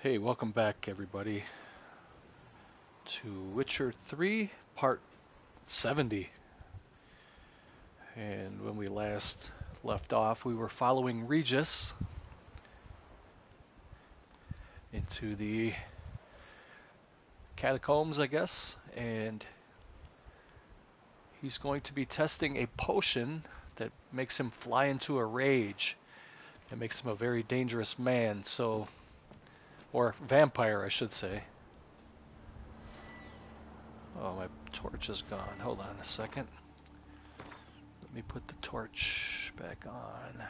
Hey, welcome back everybody to Witcher 3 Part 70. And when we last left off, we were following Regis into the catacombs, I guess, and he's going to be testing a potion that makes him fly into a rage. It makes him a very dangerous man, or vampire, I should say. Oh, my torch is gone. Hold on a second. Let me put the torch back on.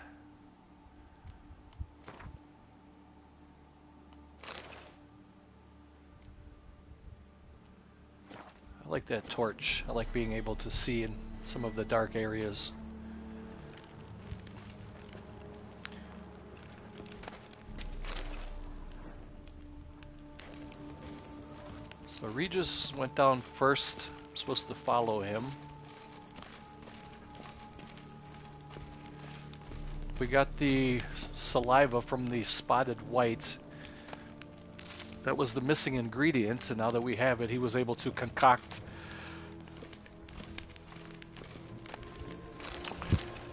I like that torch. I like being able to see in some of the dark areas. So Regis went down first. I'm supposed to follow him. We got the saliva from the spotted white. That was the missing ingredient, and now that we have it, he was able to concoct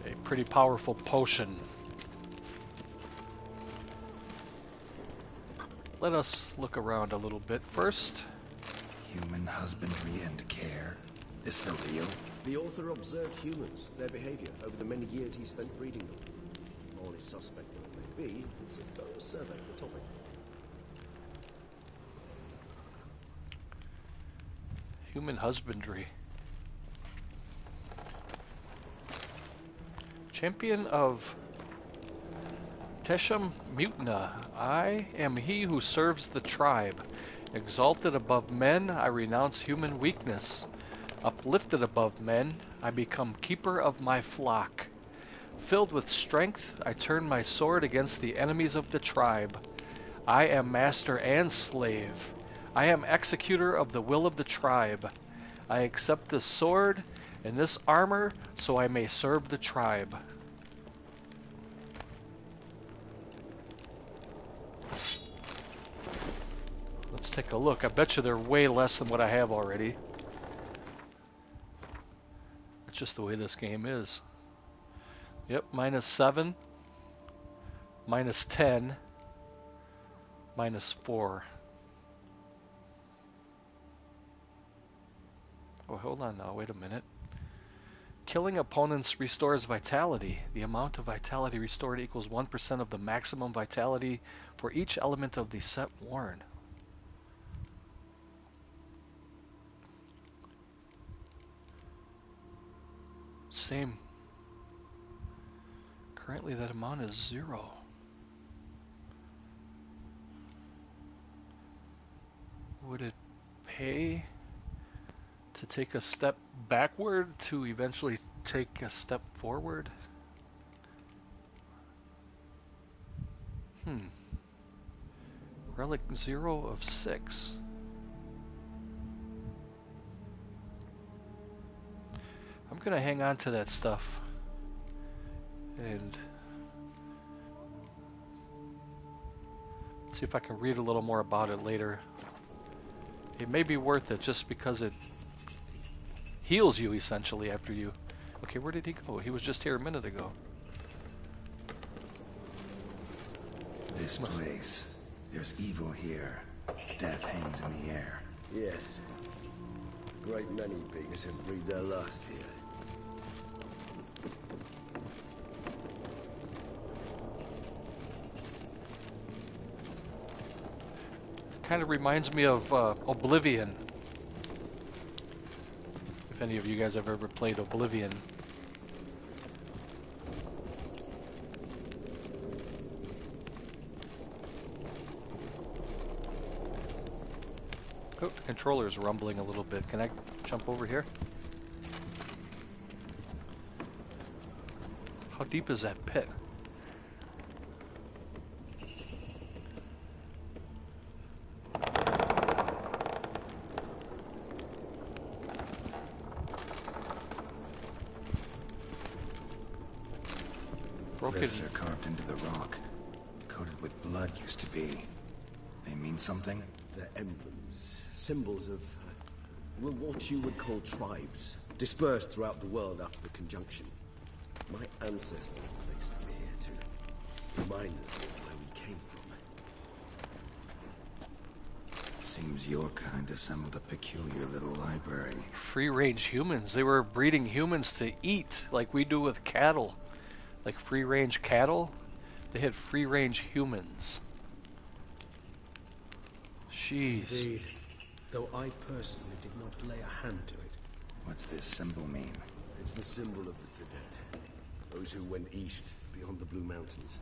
a pretty powerful potion. Let us look around a little bit first. Human husbandry and care. This for real? The author observed humans, their behavior, over the many years he spent breeding them. Morally suspect though it may be, it's a thorough survey of the topic. Human husbandry. Champion of Teshem Mutna. I am he who serves the tribe. Exalted above men, I renounce human weakness. Uplifted above men, I become keeper of my flock. Filled with strength, I turn my sword against the enemies of the tribe. I am master and slave. I am executor of the will of the tribe. I accept this sword and this armor so I may serve the tribe. Let's take a look. I bet you they're way less than what I have already. That's just the way this game is. Yep, -7, -10, -4. Oh, hold on now, wait a minute. Killing opponents restores vitality. The amount of vitality restored equals 1% of the maximum vitality for each element of the set worn. Same. Currently that amount is 0. Would it pay to take a step backward to eventually take a step forward? Relic 0 of 6. I'm gonna hang on to that stuff and see if I can read a little more about it later. It may be worth it just because it heals you essentially after you... Okay, where did he go? He was just here a minute ago. This place. There's evil here. Death hangs in the air. Yes. Great many beings have breathed their last here. Kind of reminds me of Oblivion. If any of you guys have ever played Oblivion. Oh, the controller's rumbling a little bit. Can I jump over here? How deep is that pit? Glyphs are carved into the rock. Coated with blood used to be. They They mean something? They're emblems, symbols of, well, what you would call tribes, dispersed throughout the world after the conjunction. My ancestors placed them here to remind us of where we came from. Seems your kind assembled a peculiar little library. Free-range humans. They were breeding humans to eat, like we do with cattle. Like free-range cattle, they had free-range humans. Jeez. Indeed, though I personally did not lay a hand to it. What's this symbol mean? It's the symbol of the Tibet. Those who went east, beyond the Blue Mountains.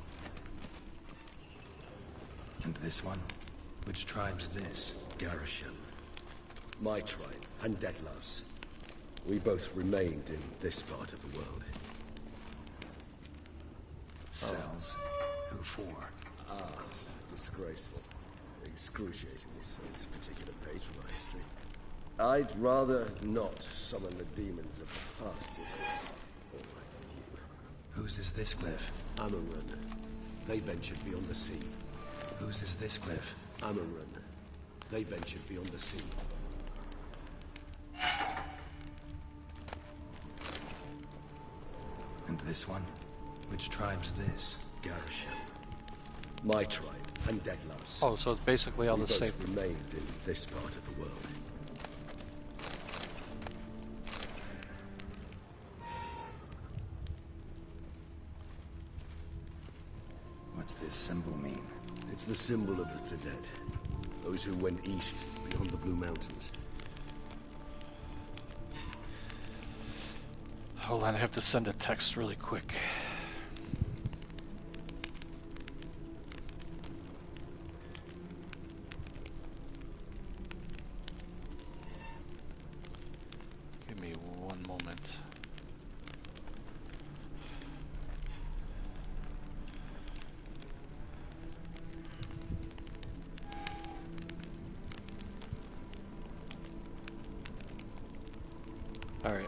And this one? Which tribe's this? Garisham. My tribe, and Detlav's. We both remained in this part of the world. Cells? Who for? Disgraceful. Excruciatingly so, this particular page from my history. I'd rather not summon the demons of the past if it's all right with you. Whose is this cliff? Amarun. They ventured beyond the sea. Whose is this cliff? Amarun. They ventured beyond the sea. And this one? Which tribe's this? Garisham. My tribe, and Detlav's. Oh, so it's basically all We the both same. remained in this part of the world. What's this symbol mean? It's the symbol of the Tibet. Those who went east, beyond the Blue Mountains. Hold on, I have to send a text really quick. Give me one moment. All right.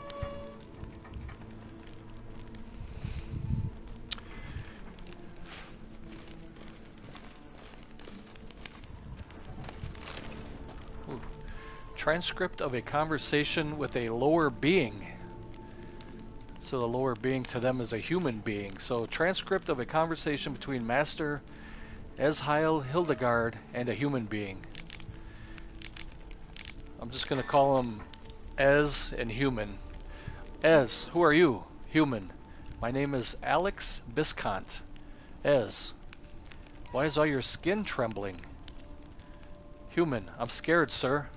Ooh. Transcript of a conversation with a lower being. So the lower being to them is a human being. So transcript of a conversation between Master Eshail Hildegard and a human being. I'm just going to call him Ez and human. Ez, who are you? Human. My name is Alex Biscont. Ez, why is all your skin trembling? Human, I'm scared, sir.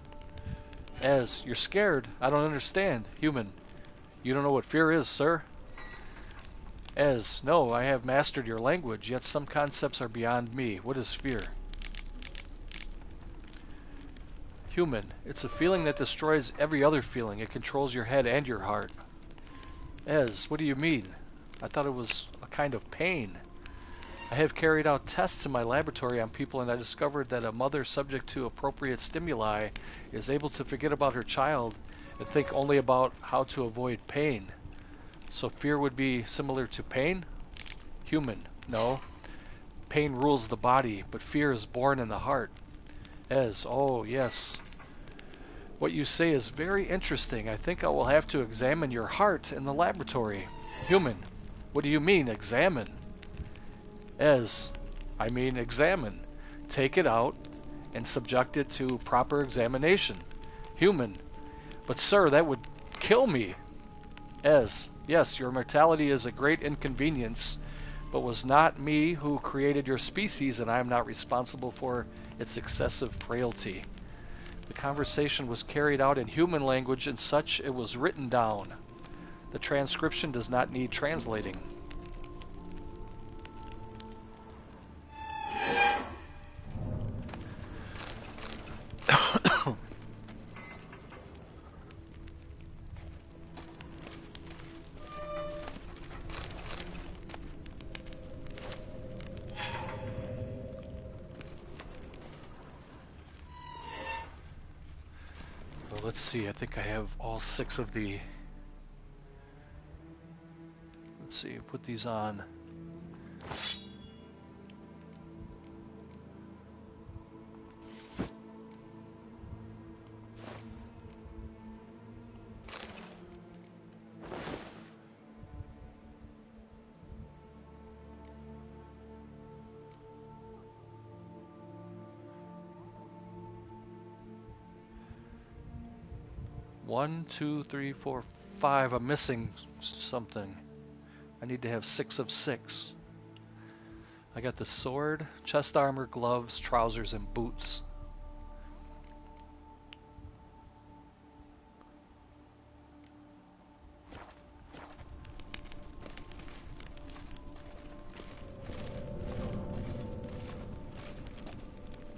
Ez, you're scared? I don't understand. Human, you don't know what fear is, sir? Ez, no, I have mastered your language, yet some concepts are beyond me. What is fear? Human, it's a feeling that destroys every other feeling. It controls your head and your heart. Ez, what do you mean? I thought it was a kind of pain. I have carried out tests in my laboratory on people, and I discovered that a mother subject to appropriate stimuli is able to forget about her child and think only about how to avoid pain. So fear would be similar to pain? Human, no. Pain rules the body, but fear is born in the heart. Ez, oh yes. What you say is very interesting. I think I will have to examine your heart in the laboratory. Human, what do you mean, examine? Ez, I mean examine. Take it out and subject it to proper examination. Human, but sir, that would kill me. Ez, yes, your mortality is a great inconvenience, but was not me who created your species, and I am not responsible for its excessive frailty. The conversation was carried out in human language, and such it was written down. The transcription does not need translating. Well, let's see, I think I have all 6 of the... Let's see, put these on. 1, 2, 3, 4, 5. I'm missing something. I need to have 6 of 6. I got the sword, chest armor, gloves, trousers, and boots.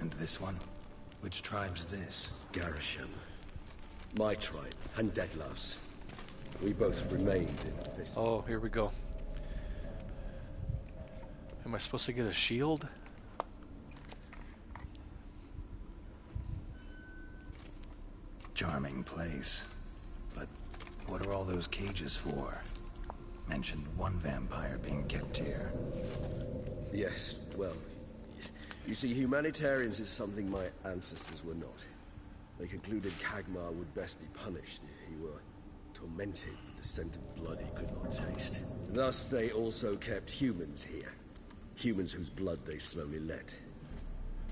And this one? Which tribe's this? Garisham. My tribe, and Deadlouse. We both remained in this... Oh, here we go. Am I supposed to get a shield? Charming place. But what are all those cages for? Mentioned one vampire being kept here. Yes, well, you see, humanitarians is something my ancestors were not. They concluded Kagmar would best be punished if he were tormented with the scent of blood he could not taste. Thus, they also kept humans here. Humans whose blood they slowly let.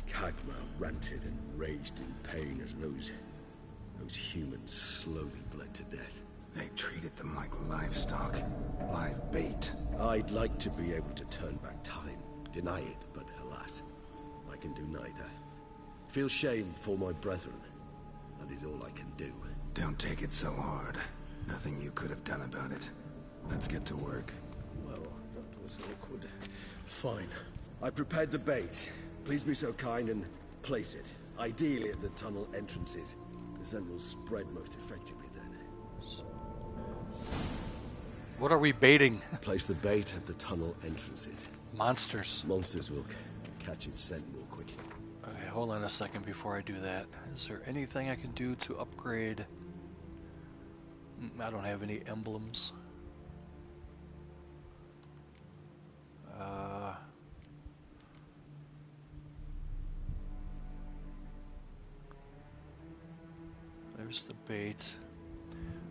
Kagmar ranted and raged in pain as those humans slowly bled to death. They treated them like livestock, live bait. I'd like to be able to turn back time, deny it, but alas, I can do neither. Feel shame for my brethren. That is all I can do. Don't take it so hard. Nothing you could have done about it. Let's get to work. Well, that was awkward. Fine. I prepared the bait. Please be so kind and place it. Ideally at the tunnel entrances. The scent will spread most effectively then. What are we baiting? Place the bait at the tunnel entrances. Monsters. Monsters will catch its scent more quickly. Okay, hold on a second before I do that. Is there anything I can do to upgrade? I don't have any emblems. There's the bait.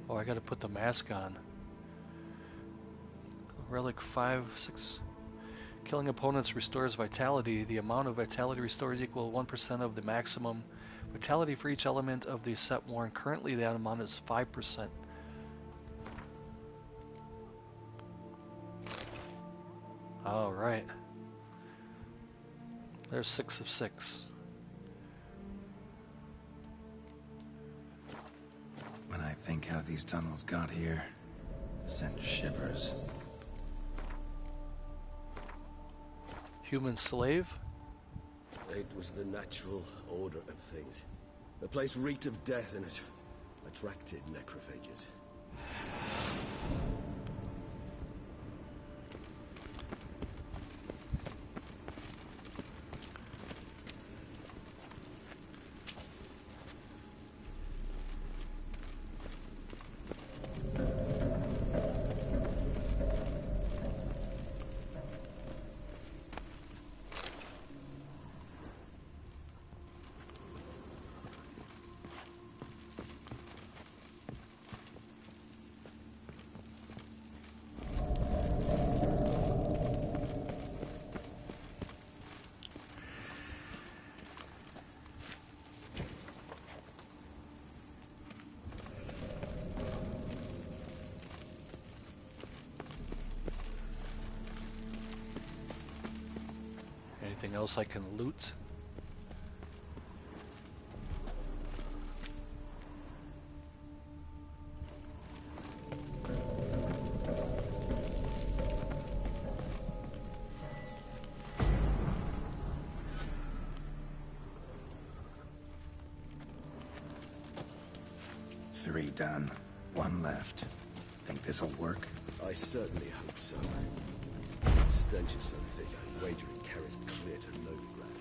Oh, I gotta put the mask on. Relic 5, 6. Killing opponents restores vitality. The amount of vitality restored is equal to 1% of the maximum vitality for each element of the set worn. Currently, that amount is 5%. Alright. There's 6 of 6. When I think how these tunnels got here, send shivers. Human slave? It was the natural order of things. The place reeked of death and it attracted necrophages. Anything else I can loot? Three done. One left. Think this'll work? I certainly hope so. The stench is so thick, I wager it carries clear to Novigrad.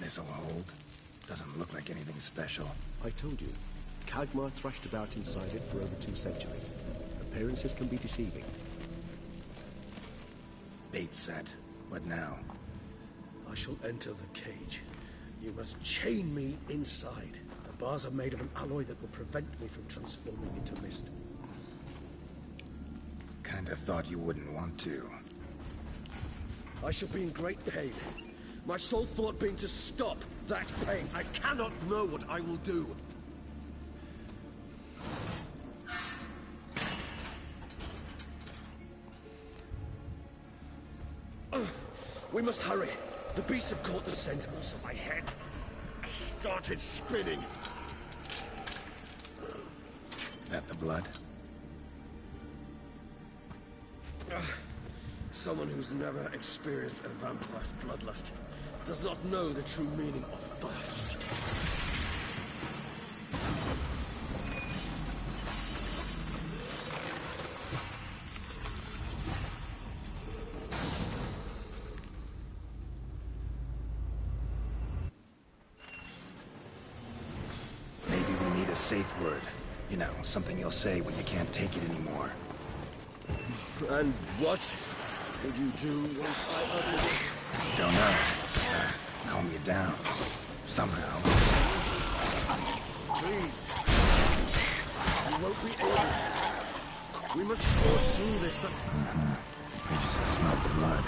This'll hold. Doesn't look like anything special. I told you, Kagmar thrashed about inside it for over 2 centuries. Appearances can be deceiving. Bait set. What now? I shall enter the cage. You must chain me inside. The bars are made of an alloy that will prevent me from transforming into mist. Kinda thought you wouldn't want to. I shall be in great pain. My sole thought being to stop that pain. I cannot know what I will do. We must hurry. The beasts have caught the scent. Also, my head started spinning. That the blood? Someone who's never experienced a vampire's bloodlust does not know the true meaning of thirst. Maybe we need a safe word. You know, something you'll say when you can't take it anymore. And what would you do once I uttered it? Don't know. Calm you down. Somehow. Please. You won't be able to. We must force through this. We just smell blood.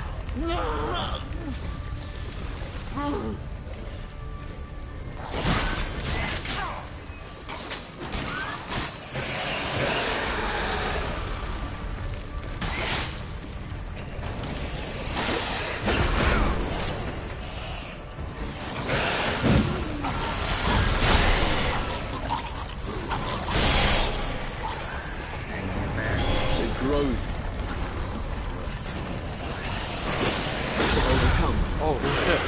Growth. To overcome. Oh, shit.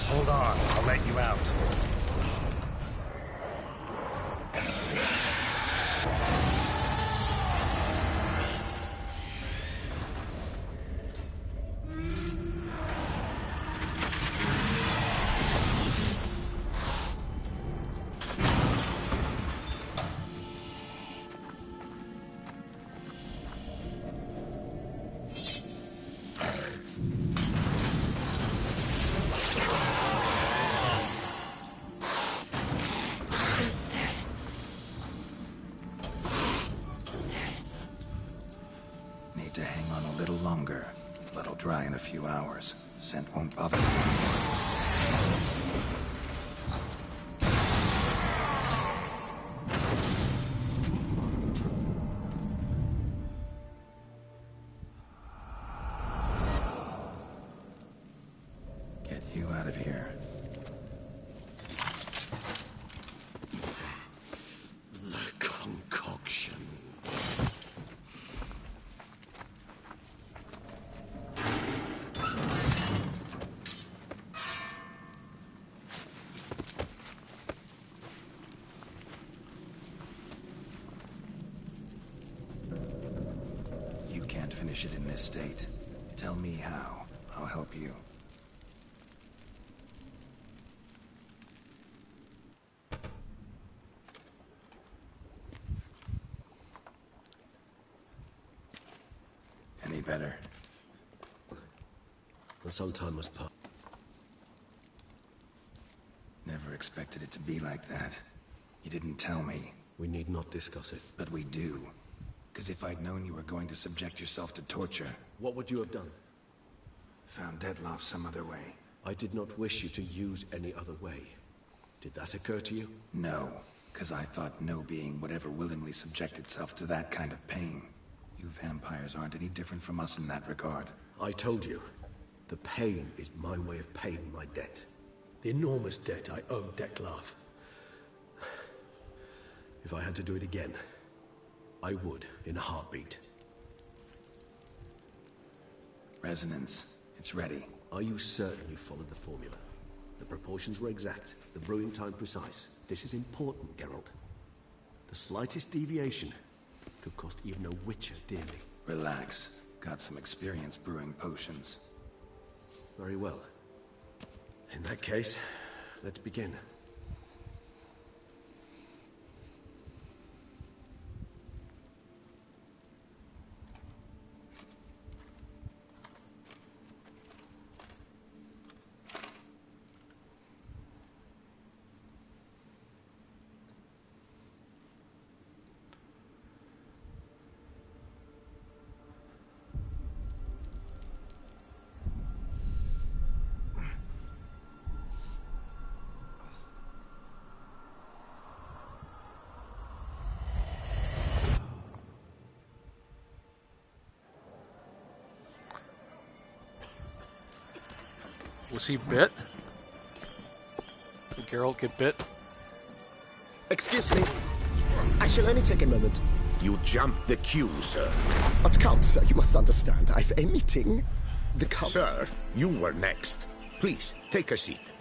Hold on, I'll let you out. Need to hang on a little longer. Blood'll dry in a few hours. Scent won't bother me anymore. Get you out of here. The concoction. You can't finish it in this state. Tell me how. I'll help you. Any better? And some time must pass. Never expected it to be like that. You didn't tell me, We need not discuss it. but we do. Because if I'd known you were going to subject yourself to torture, What would you have done? found Deadloff some other way. I did not wish you to use any other way. Did that occur to you? No, because I thought no being would ever willingly subject itself to that kind of pain. You vampires aren't any different from us in that regard. I told you, the pain is my way of paying my debt. The enormous debt I owe Dettlaff. If I had to do it again, I would in a heartbeat. Resonance. It's ready. Are you certain you followed the formula? The proportions were exact, the brewing time precise. This is important, Geralt. The slightest deviation could cost even a witcher dearly. Relax. Got some experience brewing potions. Very well. In that case, let's begin. Was he bit? Did Geralt get bit? Excuse me. I shall only take a moment. You jumped the queue, sir. But Count, sir, you must understand. I've a meeting. The Count... Sir, you were next. Please, take a seat.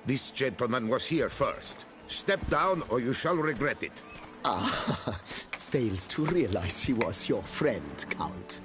This gentleman was here first. Step down or you shall regret it. Ah, fails to realize he was your friend, Count.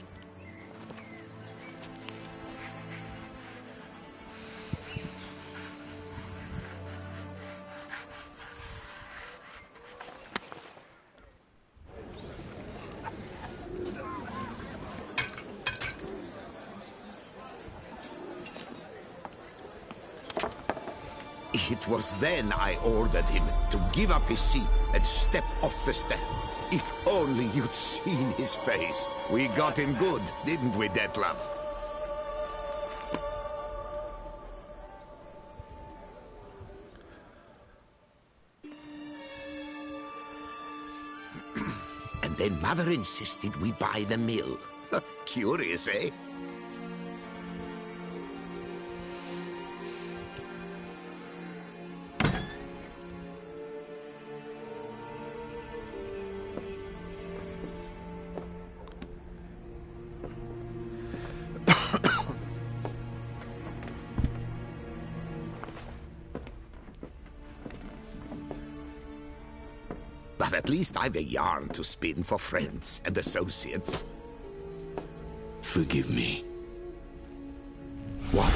It was then I ordered him to give up his seat and step off the step. If only you'd seen his face. We got him good, didn't we, Detlef? And then Mother insisted we buy the mill. Curious, eh? But at least I've a yarn to spin for friends and associates. Forgive me. What?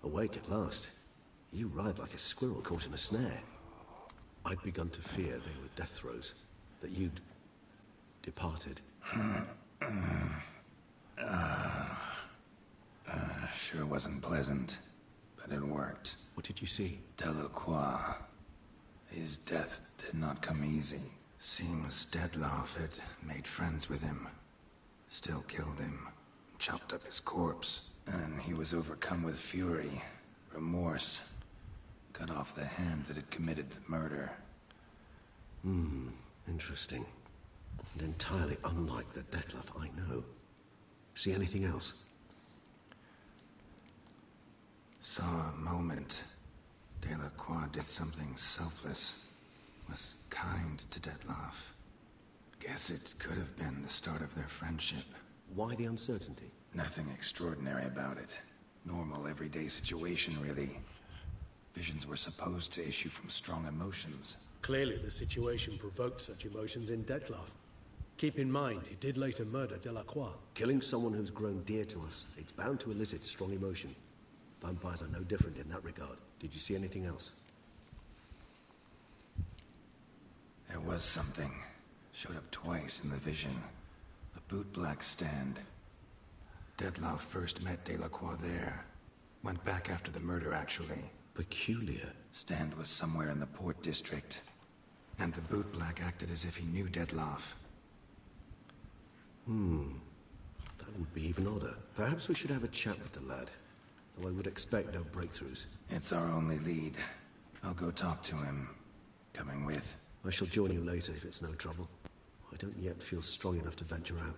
Awake at last. You ride like a squirrel caught in a snare. I'd begun to fear they were death throes, that you'd departed. Sure wasn't pleasant, but it worked. What did you see? Delacroix. His death did not come easy. Seems Detlef had made friends with him. Still killed him. Chopped up his corpse. And he was overcome with fury, remorse. Cut off the hand that had committed the murder. Interesting. And entirely unlike the Detlef I know. See anything else? Saw a moment. Delacroix did something selfless. Was kind to Detlef. Guess it could have been the start of their friendship. Why the uncertainty? Nothing extraordinary about it. Normal, everyday situation, really. Visions were supposed to issue from strong emotions. Clearly the situation provoked such emotions in Detlef. Keep in mind, he did later murder Delacroix. Killing someone who's grown dear to us, it's bound to elicit strong emotion. Vampires are no different in that regard. Did you see anything else? There was something. Showed up twice in the vision. A bootblack stand. Dettlaff first met Delacroix there. Went back after the murder, actually. Peculiar. Stand was somewhere in the port district. And the bootblack acted as if he knew Dettlaff. That would be even odder. Perhaps we should have a chat with the lad. Though I would expect no breakthroughs. It's our only lead. I'll go talk to him. Coming with? I shall join you later if it's no trouble. I don't yet feel strong enough to venture out.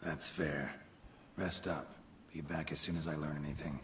That's fair. Rest up. Be back as soon as I learn anything.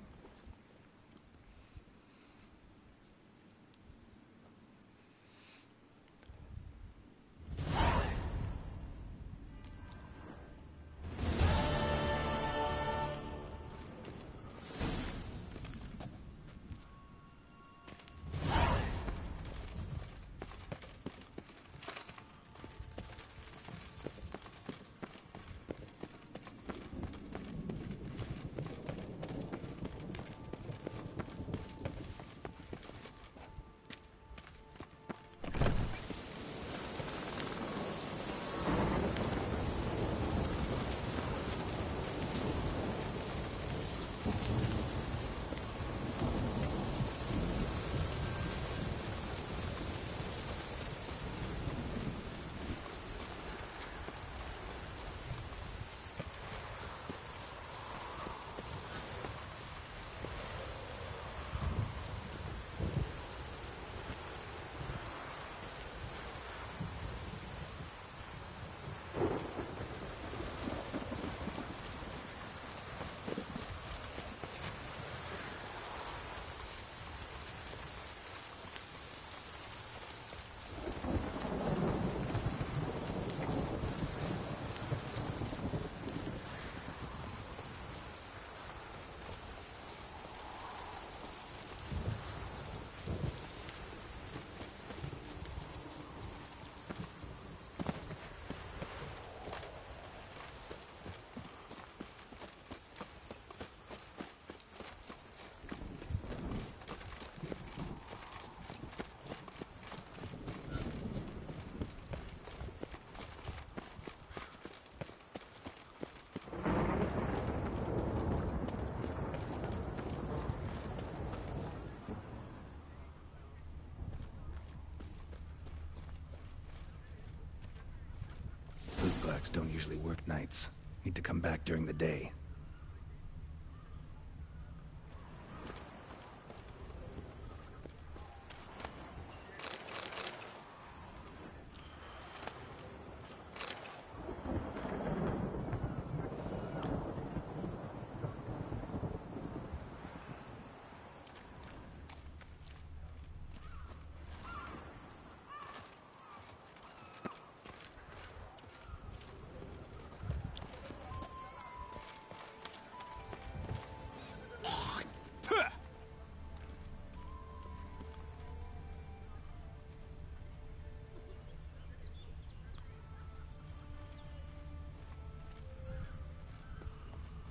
Bootblacks don't usually work nights. Need to come back during the day.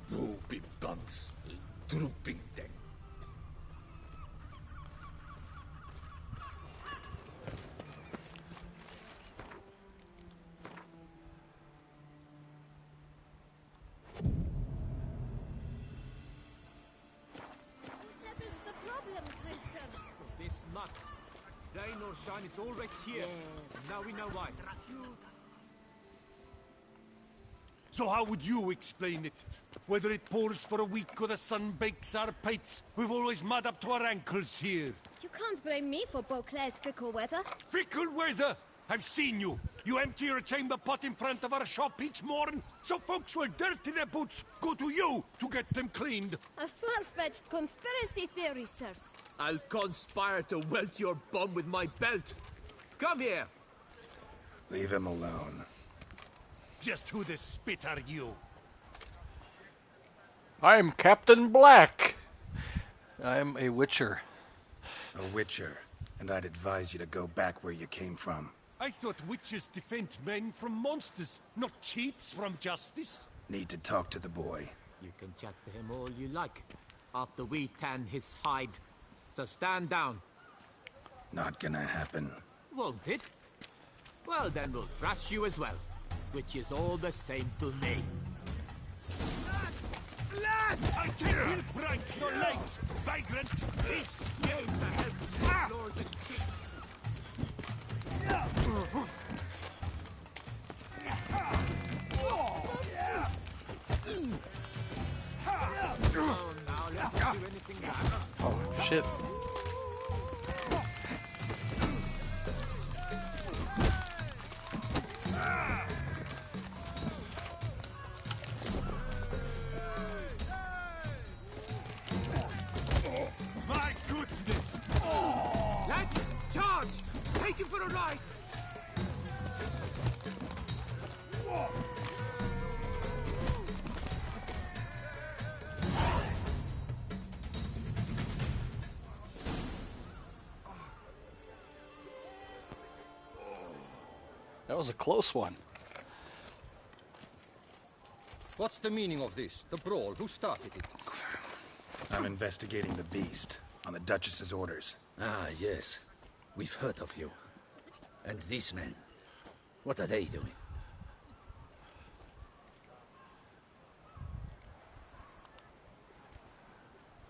Drooping bumps, drooping deck. What is the problem, kind sirs? This muck. Rain or shine, it's all right here. Yes. Now we know why. So how would you explain it? Whether it pours for a week or the sun bakes our pates, we've always mud up to our ankles here. You can't blame me for Beauclair's fickle weather. Fickle weather! I've seen you. You empty your chamber pot in front of our shop each morn, so folks will dirty their boots, go to you to get them cleaned. A far-fetched conspiracy theory, sirs. I'll conspire to welt your bum with my belt. Come here. Leave him alone. Just who the spit are you? I'm Captain Black. I'm a witcher. A witcher. And I'd advise you to go back where you came from. I thought witches defend men from monsters, not cheats from justice. Need to talk to the boy. You can chat to him all you like, after we tan his hide. So stand down. Not gonna happen. Won't it? Well, then we'll thrash you as well, which is all the same to me. Lads! I will break your legs, vagrant thief! Gain the heads, lords and chiefs. Oh, now let's do anything back. Oh, shit. My goodness! Let's charge! Take him for a ride! That was a close one. What's the meaning of this? The brawl? Who started it? I'm investigating the beast, on the Duchess's orders. Ah, yes. We've heard of you. And these men, what are they doing?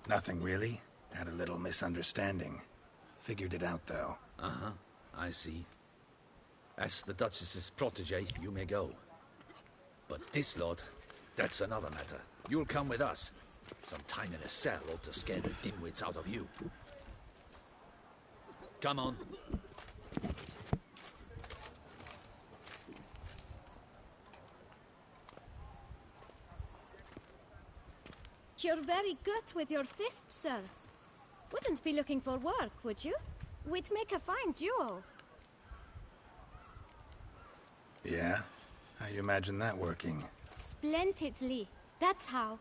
Nothing really. Had a little misunderstanding. Figured it out, though. Uh-huh, I see. As the Duchess's protege, you may go. But this lot, that's another matter. You'll come with us. Some time in a cell ought to scare the dimwits out of you. Come on. You're very good with your fists, sir. Wouldn't be looking for work, would you? We'd make a fine duo. Yeah? How you imagine that working? Splendidly. That's how.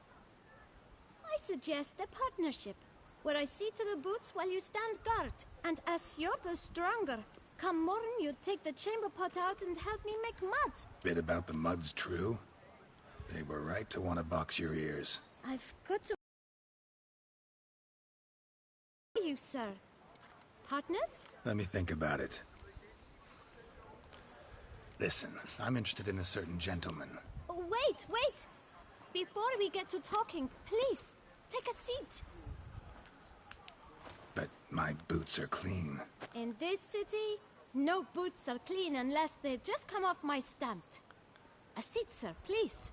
I suggest a partnership, where I see to the boots while you stand guard. And as you're the stronger, come morn you take the chamber pot out and help me make mud. Bit about the mud's true? They were right to want to box your ears. I've got to... you, sir. Partners? Let me think about it. Listen, I'm interested in a certain gentleman. Oh, wait, wait! Before we get to talking, please, take a seat. But my boots are clean. In this city, no boots are clean unless they just come off my stamp. A seat, sir, please.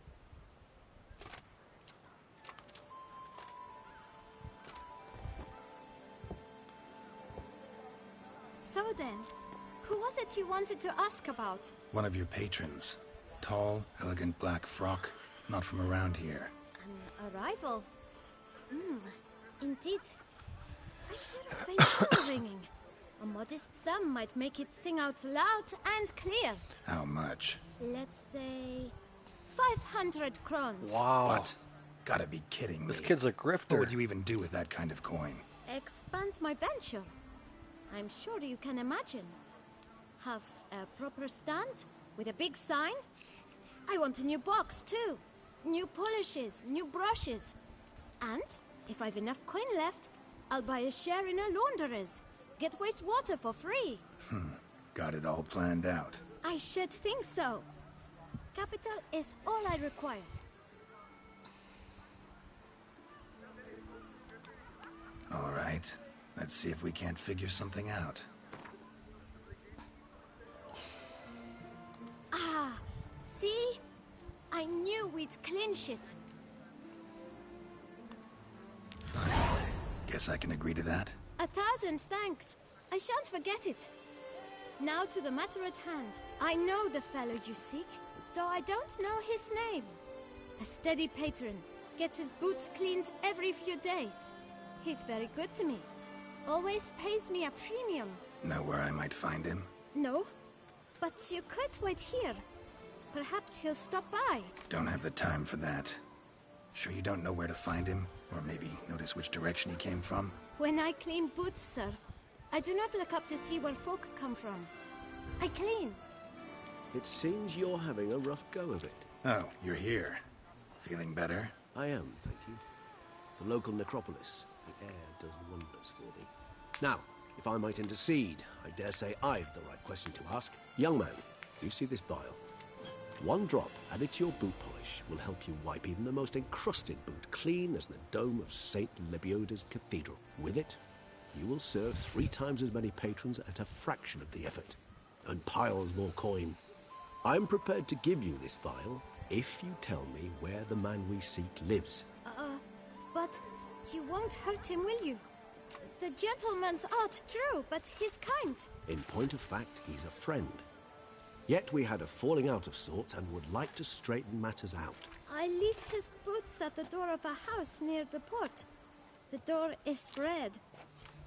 So then, who was it you wanted to ask about? One of your patrons. Tall, elegant black frock. Not from around here. An arrival? Indeed. I hear a faint bell ringing. A modest sum might make it sing out loud and clear. How much? Let's say 500 crowns. Wow. What? Gotta be kidding me. This kid's a grifter. What would you even do with that kind of coin? Expand my venture. I'm sure you can imagine. Have a proper stand with a big sign. I want a new box too. New polishes, new brushes. And if I've enough coin left, I'll buy a share in a launderer's. Get wastewater for free. Got it all planned out. I should think so. Capital is all I require. All right. Let's see if we can't figure something out. Ah, see? I knew we'd clinch it. Guess I can agree to that. 1,000 thanks. I shan't forget it. Now to the matter at hand. I know the fellow you seek, though I don't know his name. A steady patron. Gets his boots cleaned every few days. He's very good to me. Always pays me a premium. Know where I might find him? No, but you could wait here. Perhaps he'll stop by. Don't have the time for that. Sure you don't know where to find him? Or maybe notice which direction he came from? When I clean boots, sir, I do not look up to see where folk come from. I clean. It seems you're having a rough go of it. Oh, you're here. Feeling better? I am, thank you. The local necropolis. The air does wonders for me. Now, if I might intercede, I dare say I've the right question to ask. Young man, you see this vial? One drop added to your boot polish will help you wipe even the most encrusted boot clean as the dome of St. Lebioda's Cathedral. With it, you will serve 3 times as many patrons at a fraction of the effort, and piles more coin. I'm prepared to give you this vial if you tell me where the man we seek lives. But you won't hurt him, will you? The gentleman's art, true, but he's kind. In point of fact, he's a friend. Yet we had a falling out of sorts and would like to straighten matters out. I leave his boots at the door of a house near the port. The door is red,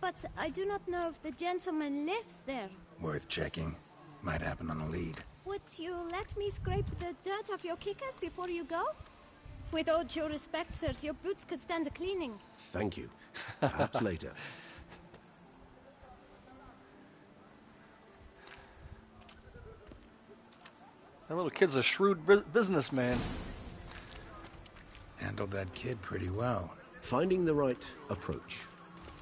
but I do not know if the gentleman lives there. Worth checking. Might happen on a lead. Would you let me scrape the dirt off your kickers before you go? With all due respect, sirs, your boots could stand a cleaning. Thank you. Perhaps later. That little kid's a shrewd businessman. Handled that kid pretty well. Finding the right approach.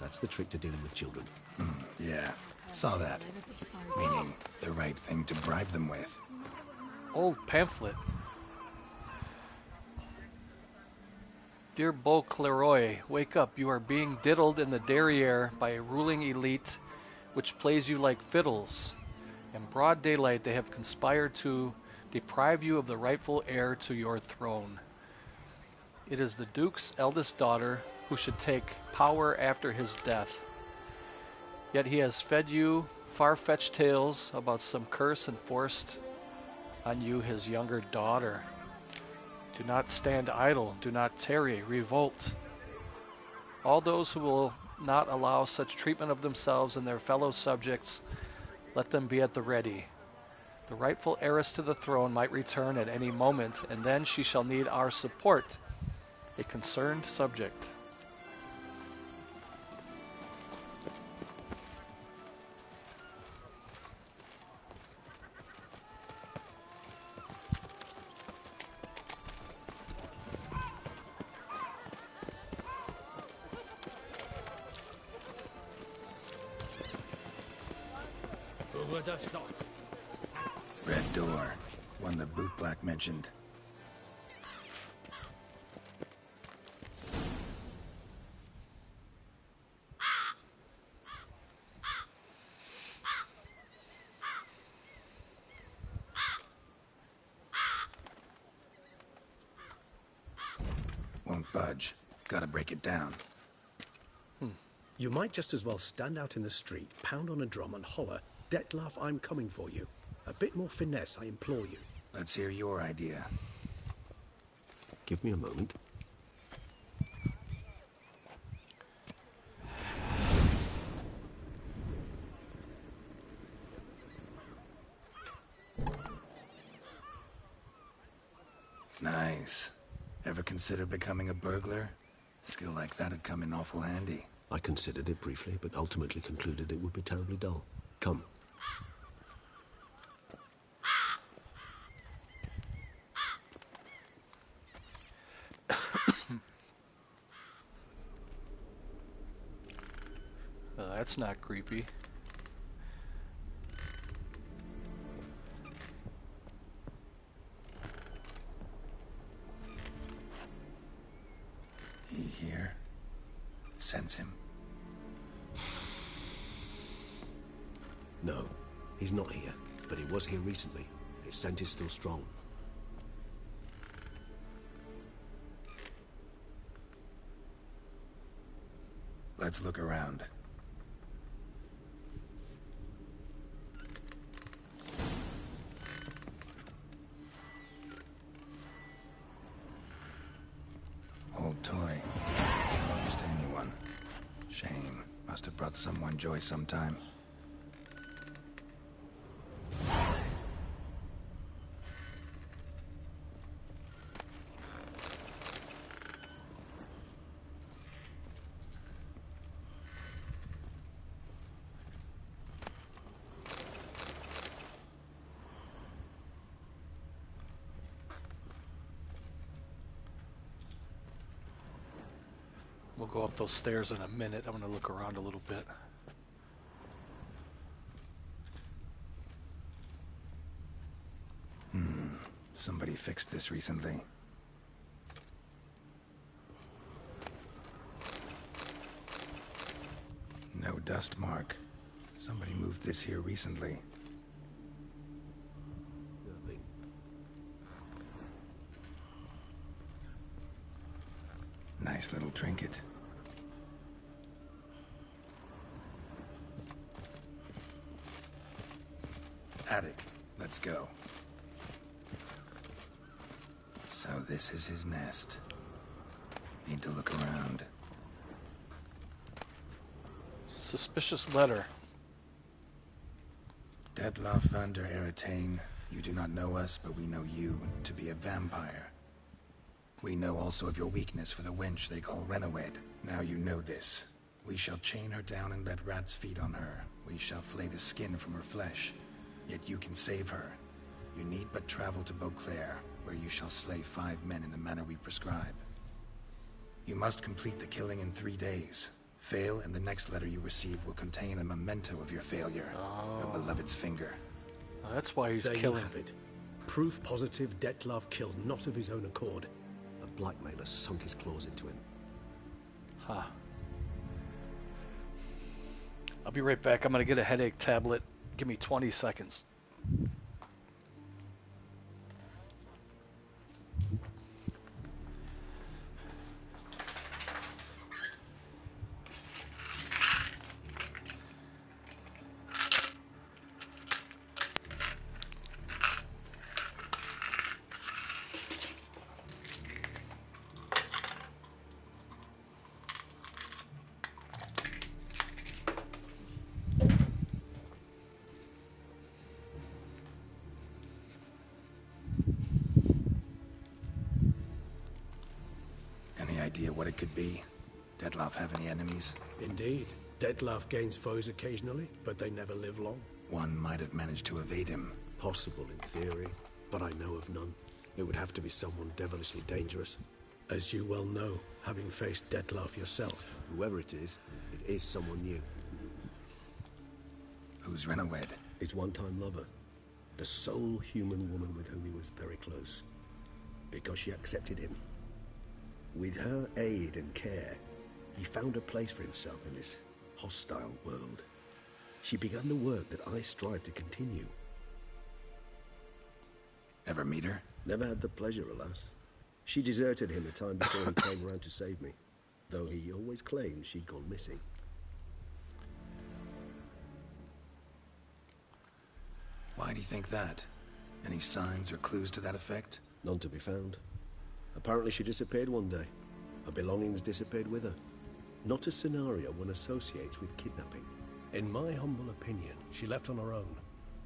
That's the trick to dealing with children. Yeah, saw that. Meaning, the right thing to bribe them with. Old pamphlet. Dear Beaucleroy, wake up. You are being diddled in the derriere by a ruling elite which plays you like fiddles. In broad daylight they have conspired to deprive you of the rightful heir to your throne. It is the Duke's eldest daughter who should take power after his death. Yet he has fed you far-fetched tales about some curse enforced on you, his younger daughter. Do not stand idle, do not tarry, revolt. All those who will not allow such treatment of themselves and their fellow subjects, let them be at the ready. The rightful heiress to the throne might return at any moment, and then she shall need our support, a concerned subject. Who would have thought? Red door. One the bootblack mentioned. Won't budge. Gotta break it down. You might just as well stand out in the street, pound on a drum and holler, "Detlef, I'm coming for you." A bit more finesse, I implore you. Let's hear your idea. Give me a moment. Nice. Ever consider becoming a burglar? Skill like that'd come in awful handy. I considered it briefly, but ultimately concluded it would be terribly dull. Come. That's not creepy. He here? Sense him. No, he's not here, but he was here recently. His scent is still strong. Let's look around. Old toy. Belongs to anyone. Shame. Must have brought someone joy sometime. go up those stairs in a minute. I'm gonna look around a little bit. Somebody fixed this recently. No dust mark. Somebody moved this here recently. Nothing. Nice little trinket. Attic. Let's go. So this is his nest. Need to look around. Suspicious letter. Detloff van der Eretain, you do not know us, but we know you to be a vampire. We know also of your weakness for the wench they call Renawed. Now you know this. We shall chain her down and let rats feed on her. We shall flay the skin from her flesh. Yet you can save her. You need but travel to Beauclair, where you shall slay 5 men in the manner we prescribe. You must complete the killing in 3 days. Fail, and the next letter you receive will contain a memento of your failure. Your beloved's finger. That's why he's There killing. you have it. Proof positive Detlav killed not of his own accord. A blackmailer sunk his claws into him. Huh. I'll be right back. I'm gonna get a headache tablet. Give me 20 seconds. Any idea what it could be? Detloff have any enemies? Indeed. Detlav gains foes occasionally, but they never live long. One might have managed to evade him. Possible in theory, but I know of none. It would have to be someone devilishly dangerous. As you well know, having faced Detlav yourself. Whoever it is someone new. Who's Renawed? His one-time lover. The sole human woman with whom he was very close. Because she accepted him. With her aid and care, he found a place for himself in this hostile world. She began the work that I strive to continue. Ever meet her? Never had the pleasure, alas. She deserted him a time before he came around to save me, though he always claimed she'd gone missing. Why do you think that? Any signs or clues to that effect? None to be found. Apparently she disappeared one day. Her belongings disappeared with her. Not a scenario one associates with kidnapping. In my humble opinion, she left on her own.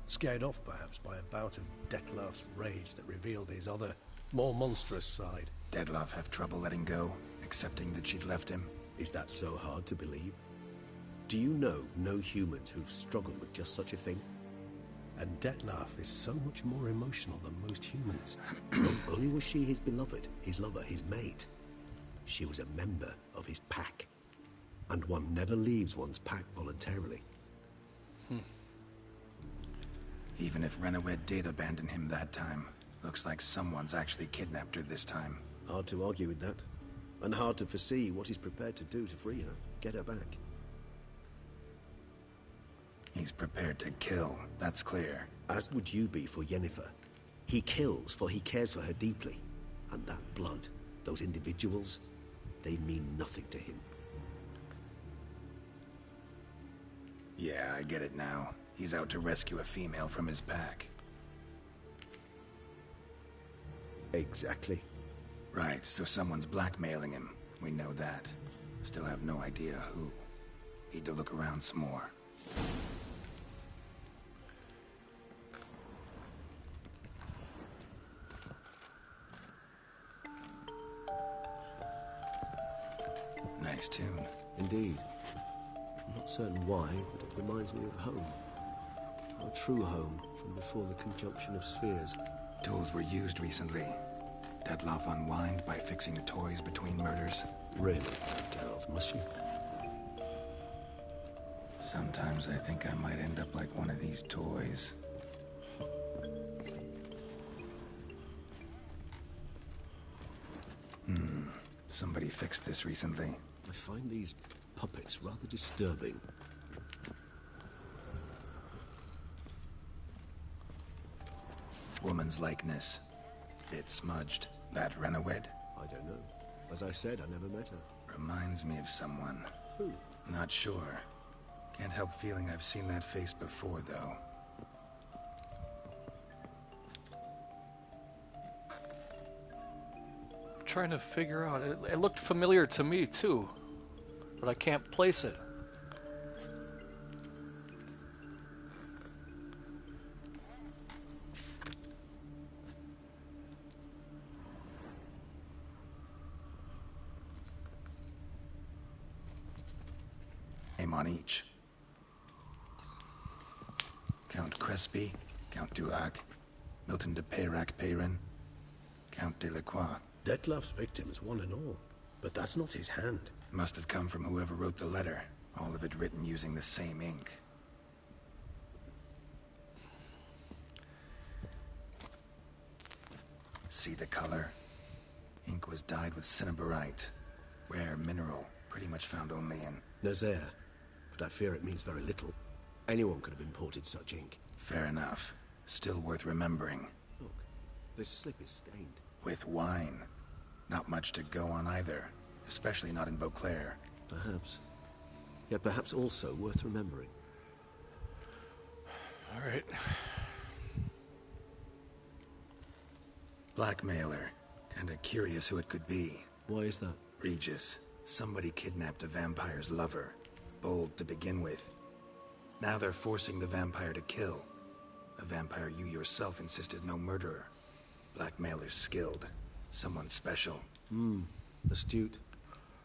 Scared off, perhaps, by a bout of Detlav's rage that revealed his other, more monstrous side. Detlav have trouble letting go, accepting that she'd left him? Is that so hard to believe? Do you know no humans who've struggled with just such a thing? And Detlav is so much more emotional than most humans. Not only was she his beloved, his lover, his mate, she was a member of his pack. And one never leaves one's pack voluntarily. Even if Renawed did abandon him that time, looks like someone's actually kidnapped her this time. Hard to argue with that. And hard to foresee what he's prepared to do to free her, get her back. He's prepared to kill, that's clear. As would you be for Yennefer. He kills for he cares for her deeply. And that blood, those individuals, they mean nothing to him. Yeah, I get it now. He's out to rescue a female from his pack. Exactly. Right, so someone's blackmailing him. We know that. Still have no idea who. Need to look around some more. Nice tune. Indeed. I'm not certain why, but it reminds me of home. Our true home from before the conjunction of spheres. Tools were used recently. Dettlaff unwind by fixing toys between murders? Really, Geralt, must you? Sometimes I think I might end up like one of these toys. Somebody fixed this recently. I find these puppets rather disturbing. Woman's likeness. Bit smudged. That Renowed? I don't know. As I said, I never met her. Reminds me of someone. Who? Not sure. Can't help feeling I've seen that face before, though. I'm trying to figure out. It looked familiar to me too, but I can't place it. Name on each. Count Crespi, Count Dulac, Milton de Peyrac-Peyrin, Count Delacroix. Dettlaff's victims, one and all. But that's not his hand. Must have come from whoever wrote the letter. All of it written using the same ink. See the color? Ink was dyed with cinnabarite. Rare mineral, pretty much found only in... Nazaire. But I fear it means very little. Anyone could have imported such ink. Fair enough. Still worth remembering. Look, this slip is stained. With wine. Not much to go on either. Especially not in Beauclair. Perhaps. Yet perhaps also worth remembering. Alright. Blackmailer. Kinda curious who it could be. Why is that? Regis. Somebody kidnapped a vampire's lover. Bold to begin with. Now they're forcing the vampire to kill. A vampire you yourself insisted no murderer. Blackmailer's skilled. Someone special. Astute.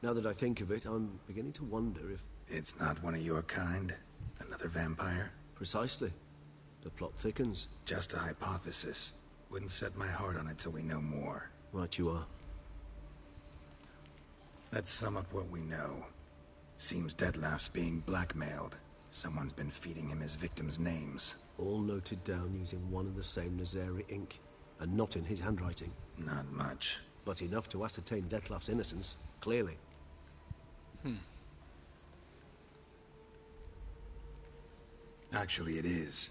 Now that I think of it, I'm beginning to wonder if... It's not one of your kind? Another vampire? Precisely. The plot thickens. Just a hypothesis. Wouldn't set my heart on it till we know more. Right you are. Let's sum up what we know. Seems Dettlaff's being blackmailed. Someone's been feeding him his victims' names. All noted down using one and the same Nazari ink. And not in his handwriting. Not much. But enough to ascertain Dettlaff's innocence, clearly. Actually, it is.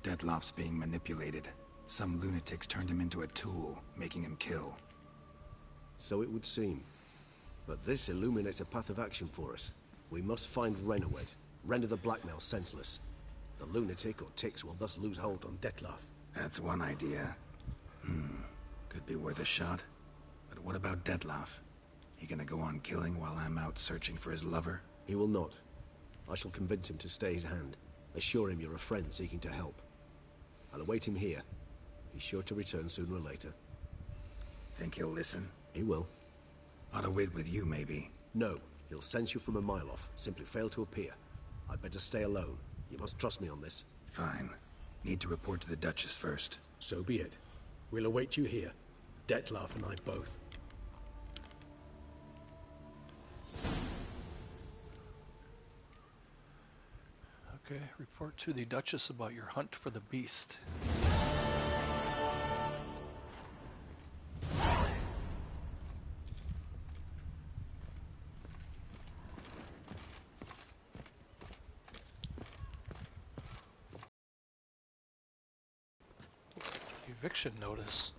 Dettlaff's being manipulated. Some lunatics turned him into a tool, making him kill. So it would seem. But this illuminates a path of action for us. We must find Renowed, render the blackmail senseless. The lunatic or ticks will thus lose hold on Dettlaff. That's one idea. Could be worth a shot. But what about Dettlaff? He gonna go on killing while I'm out searching for his lover? He will not. I shall convince him to stay his hand. Assure him you're a friend seeking to help. I'll await him here. He's sure to return sooner or later. Think he'll listen? He will. Ought to wait with you, maybe. No, he'll sense you from a mile off. Simply fail to appear. I'd better stay alone. You must trust me on this. Fine. Need to report to the Duchess first. So be it. We'll await you here. Dettlaff and I both. Okay, report to the Duchess about your hunt for the beast. Eviction notice.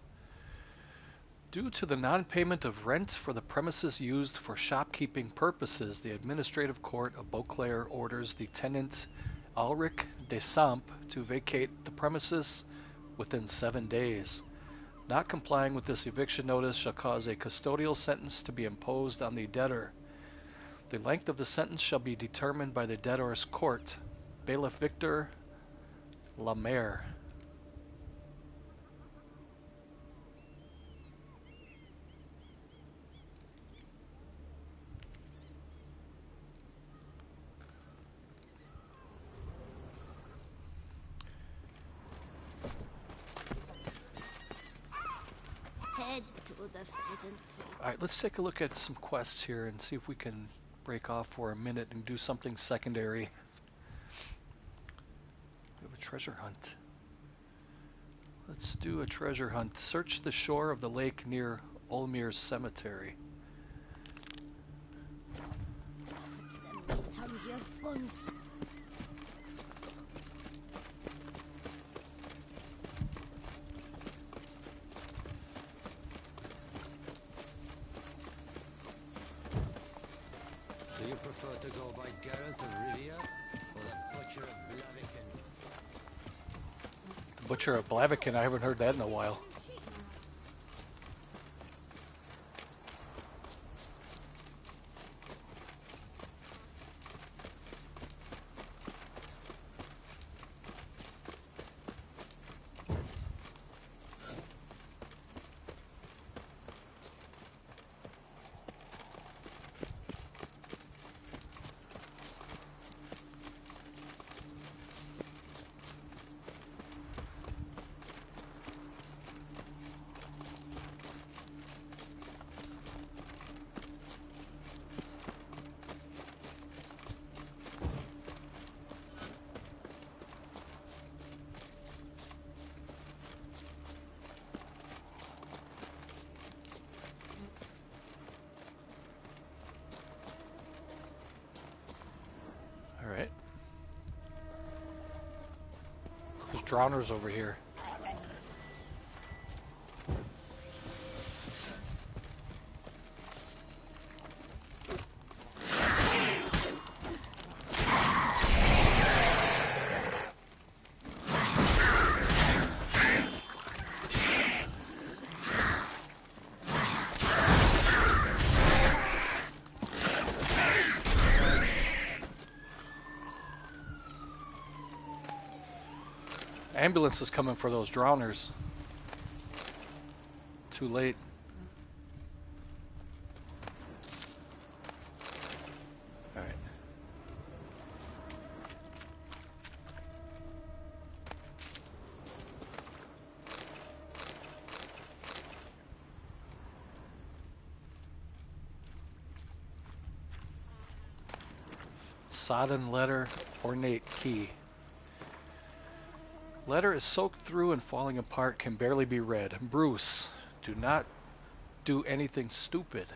Due to the non-payment of rent for the premises used for shopkeeping purposes, the Administrative Court of Beauclair orders the tenant Ulrich de Samp to vacate the premises within 7 days. Not complying with this eviction notice shall cause a custodial sentence to be imposed on the debtor. The length of the sentence shall be determined by the debtor's court. Bailiff Victor Lemaire. Head to the pheasant. Alright, let's take a look at some quests here and see if we can break off for a minute and do something secondary. We have a treasure hunt. Let's do a treasure hunt. Search the shore of the lake near Olmir's cemetery. Put some meat on your bones. Do you prefer to go by Geralt of Rivia or the Butcher of Blaviken? Butcher of Blaviken, I haven't heard that in a while. Alright. There's drowners over here. Ambulance is coming for those drowners. Too late. All right. Sodden letter, ornate key. Letter is soaked through and falling apart, can barely be read. Bruce, do not do anything stupid.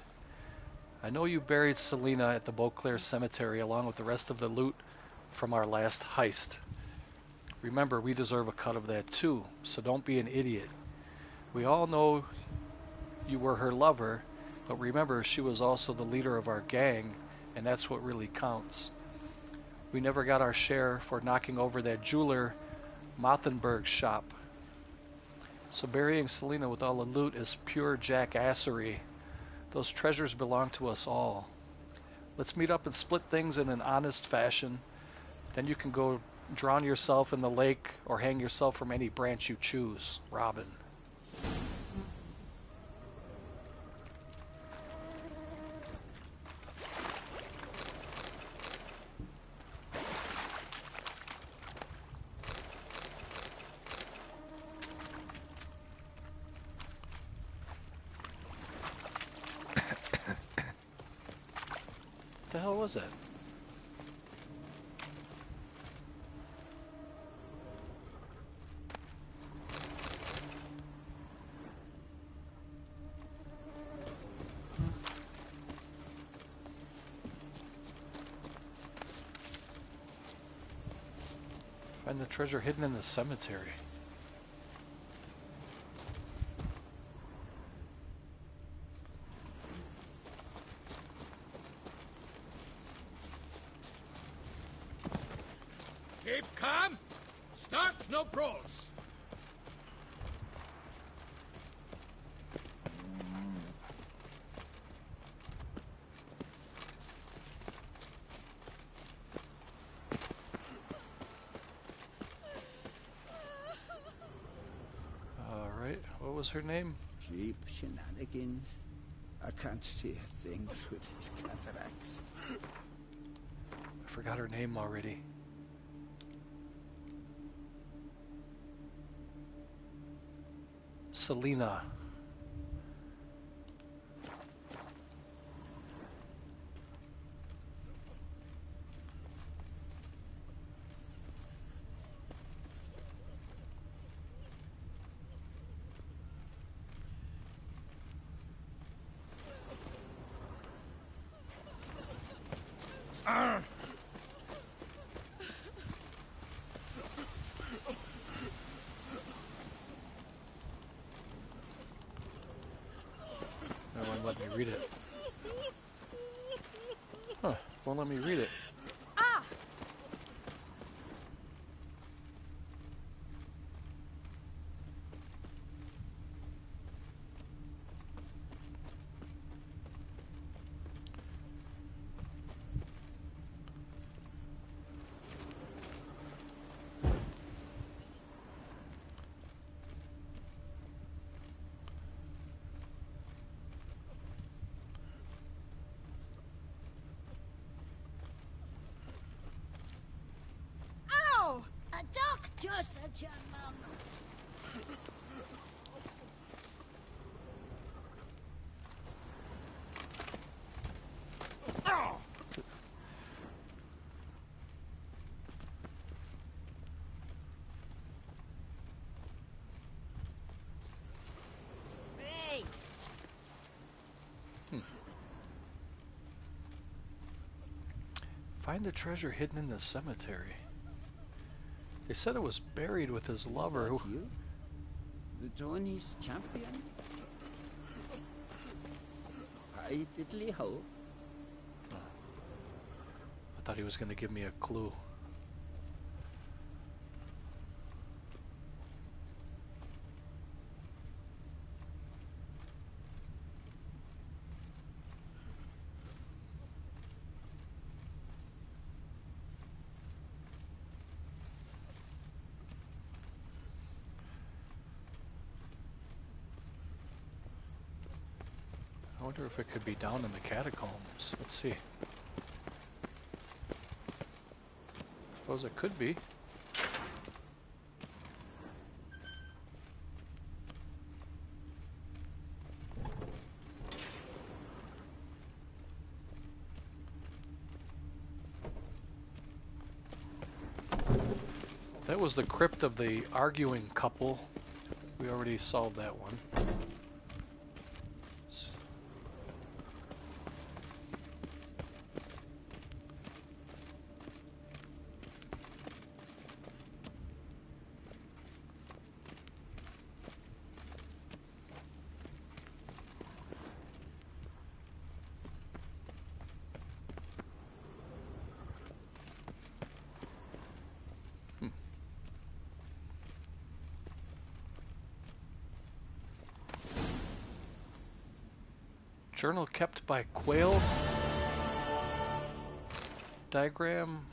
I know you buried Selena at the Beauclair Cemetery along with the rest of the loot from our last heist. Remember, we deserve a cut of that too, so don't be an idiot. We all know you were her lover, but remember, she was also the leader of our gang, and that's what really counts. We never got our share for knocking over that jeweler Mothenberg's shop. So burying Selena with all the loot is pure jackassery. Those treasures belong to us all. Let's meet up and split things in an honest fashion. Then you can go drown yourself in the lake or hang yourself from any branch you choose. Robin. What the hell was that? Find the treasure hidden in the cemetery. Keep calm. Start no brawls. All right, what was her name? Cheap shenanigans. I can't see a thing through these cataracts. I forgot her name already. Selena. No one let me read it. Huh, won't let me read it. A doctor, said your mum. Hey! Find the treasure hidden in the cemetery. They said it was buried with his lover who... You? The Tony's champion? I diddly hope. I thought he was going to give me a clue. I wonder if it could be down in the catacombs. Let's see. Suppose it could be. That was the crypt of the arguing couple. We already solved that one. Journal kept by Quail. Diagram.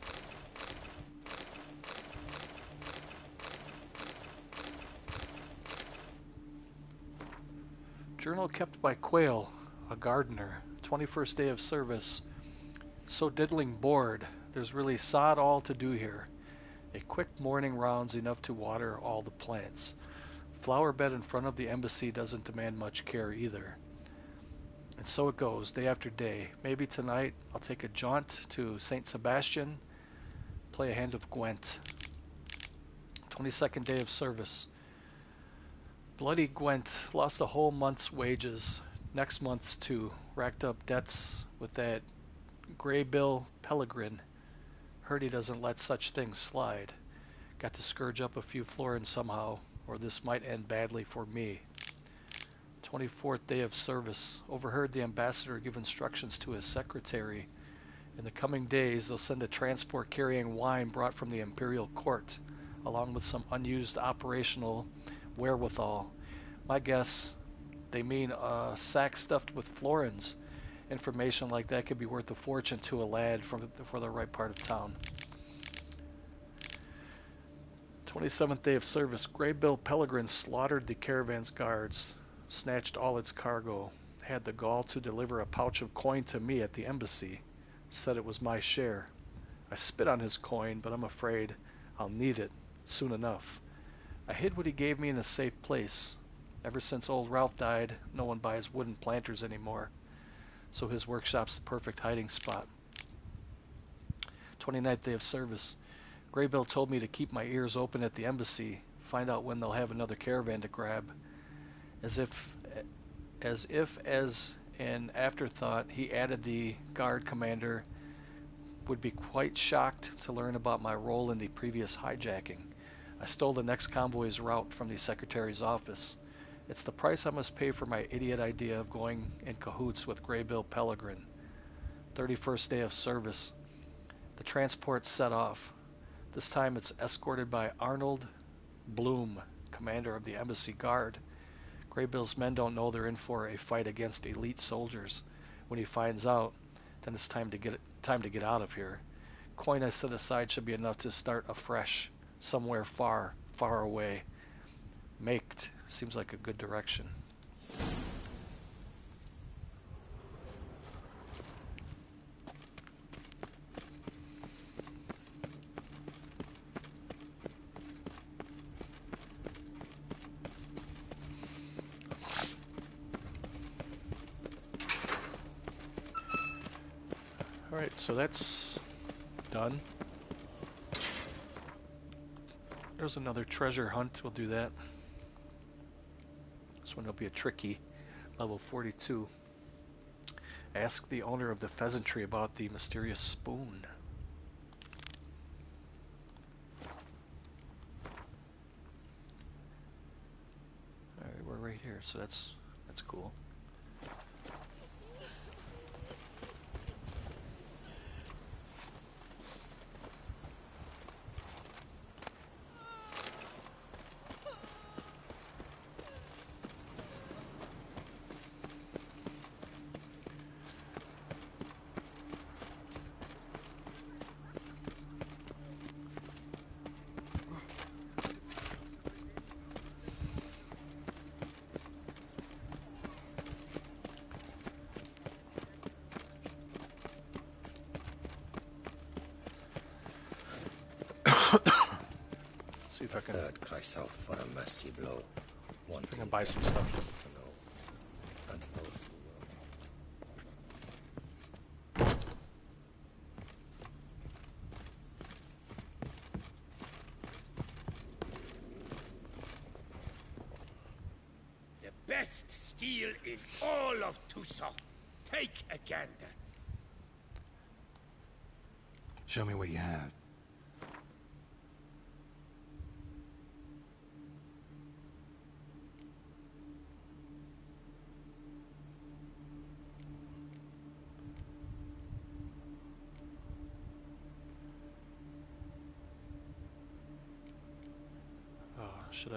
Journal kept by Quail, a gardener. 21st day of service. So diddling bored. There's really sod all to do here. A quick morning rounds enough to water all the plants. Flower bed in front of the embassy doesn't demand much care either. And so it goes, day after day. Maybe tonight I'll take a jaunt to St. Sebastian, play a hand of Gwent. 22nd day of service. Bloody Gwent, lost a whole month's wages. Next month's too. Racked up debts with that Greybill Pellegrin. Heard he doesn't let such things slide. Got to scourge up a few florins somehow, or this might end badly for me. 24th day of service. Overheard the ambassador give instructions to his secretary. In the coming days, they'll send a transport carrying wine brought from the imperial court, along with some unused operational wherewithal. My guess, they mean a sack stuffed with florins. Information like that could be worth a fortune to a lad for the right part of town. 27th day of service. Greybill Pellegrin slaughtered the caravan's guards. Snatched all its cargo, had the gall to deliver a pouch of coin to me at the embassy, said it was my share. I spit on his coin, but I'm afraid I'll need it soon enough. I hid what he gave me in a safe place. Ever since old Ralph died, no one buys wooden planters anymore, so his workshop's the perfect hiding spot. 29th day of service. Greybill told me to keep my ears open at the embassy, find out when they'll have another caravan to grab. As an afterthought, he added the guard commander would be quite shocked to learn about my role in the previous hijacking. I stole the next convoy's route from the Secretary's office. It's the price I must pay for my idiot idea of going in cahoots with Greybill Pellegrin. 31st day of service. The transport set off. This time it's escorted by Arnold Bloom, commander of the embassy guard. Greybill's men don't know they're in for a fight against elite soldiers. When he finds out, then it's time to get out of here. Coin I set aside should be enough to start afresh, somewhere far, far away. Maked seems like a good direction. Alright, so that's done. There's another treasure hunt, we'll do that. This one will be a tricky, level 42. Ask the owner of the pheasantry about the mysterious spoon. Alright, we're right here, so that's cool. See if I can. Third cries out for a mercy blow. One I can buy some stuff. And those the best steel in all of Tucson. Take a gander. Show me what you have. Should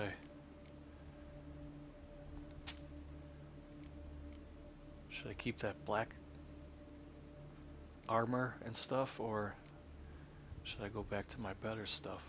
I keep that black armor and stuff, or should I go back to my better stuff?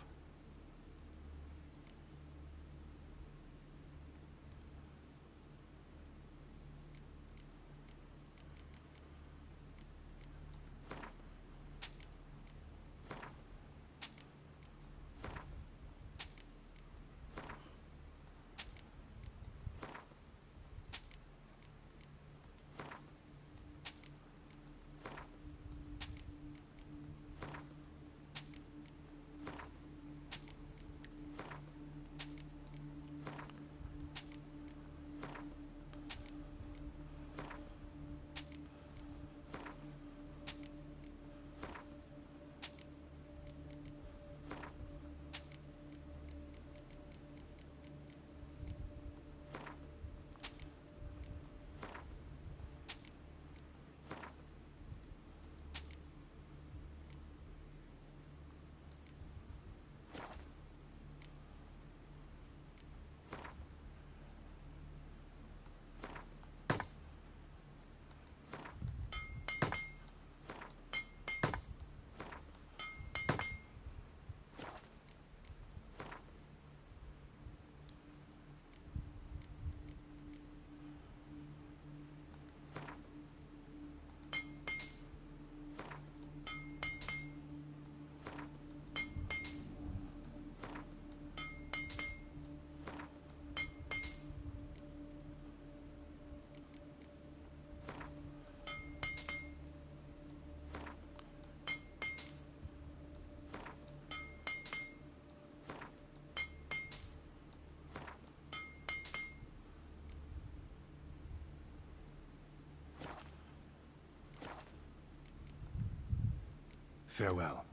Farewell.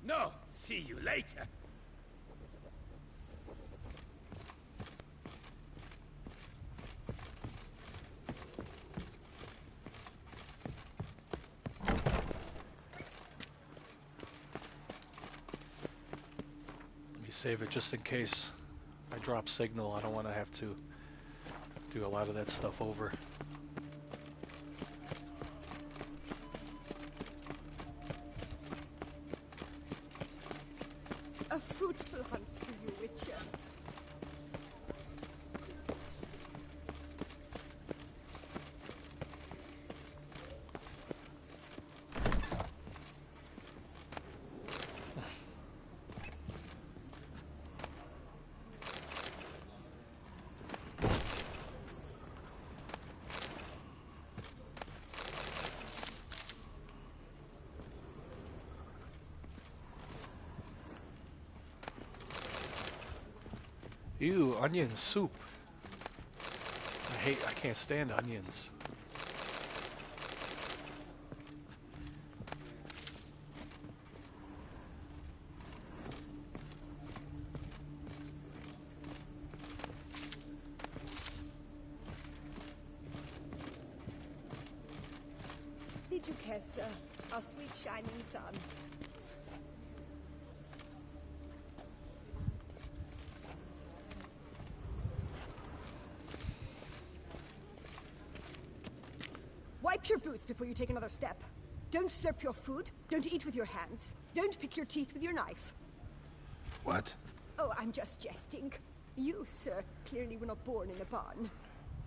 No, see you later. Let me save it just in case I drop signal. I don't want to have to do a lot of that stuff over. A fruitful hunt to you, Witcher. Ew, onion soup. I can't stand onions. Did you kiss our sweet shining sun? Wipe your boots before you take another step. Don't slurp your food. Don't eat with your hands. Don't pick your teeth with your knife. What? Oh, I'm just jesting. You, sir, clearly were not born in a barn.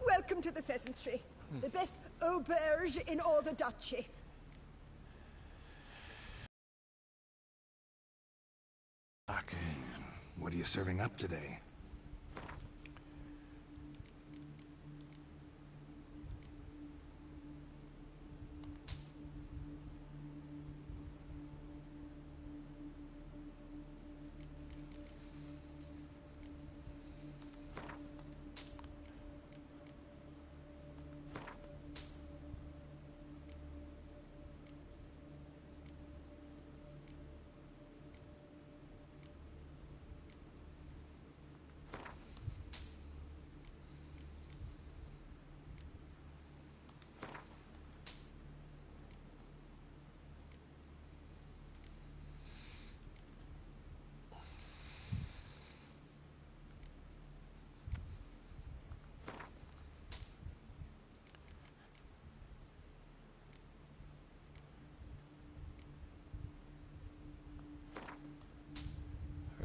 Welcome to the pheasantry. The best auberge in all the duchy. What are you serving up today?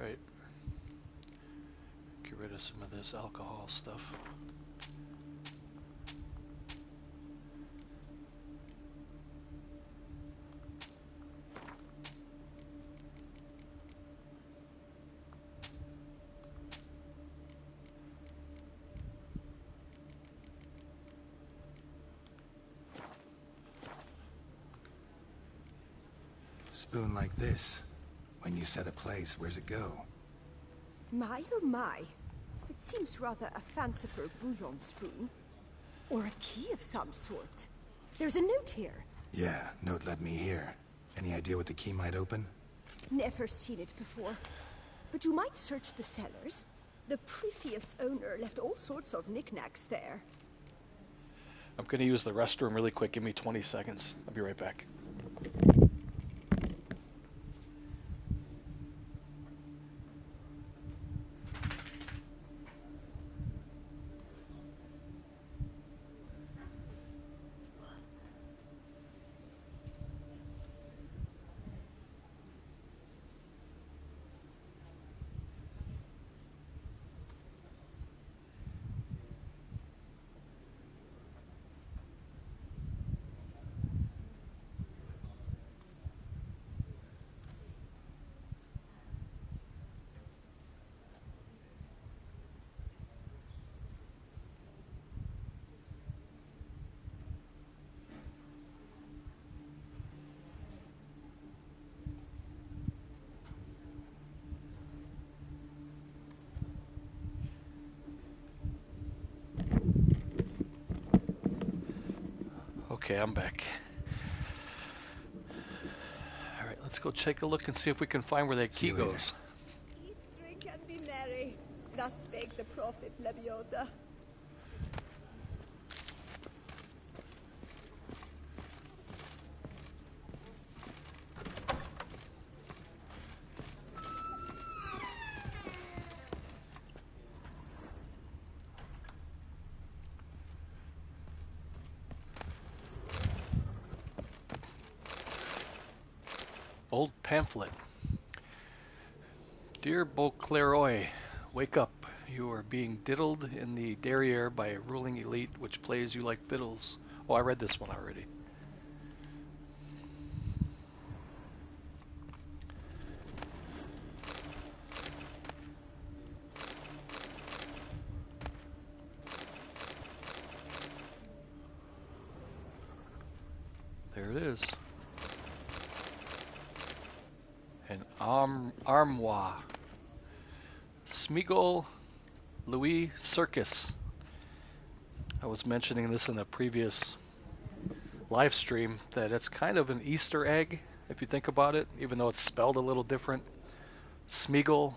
Right. Get rid of some of this alcohol stuff. Spoon like this. When you set a place, where's it go? My oh my. It seems rather a fanciful bouillon spoon. Or a key of some sort. There's a note here. Yeah, note led me here. Any idea what the key might open? Never seen it before. But you might search the cellars. The previous owner left all sorts of knickknacks there. I'm gonna use the restroom really quick. Give me 20 seconds. I'll be right back. Okay, I'm back. Alright, let's go take a look and see if we can find where that key goes. Eat, drink, and be merry. Thus spake the prophet Lebioda. Old pamphlet. Dear Beaucleroi, wake up. You are being diddled in the derriere by a ruling elite which plays you like fiddles. Oh, I read this one already. There it is. An armoire. Smeagol Louis Circus. I was mentioning this in a previous live stream that it's kind of an Easter egg if you think about it, even though it's spelled a little different. Smeagol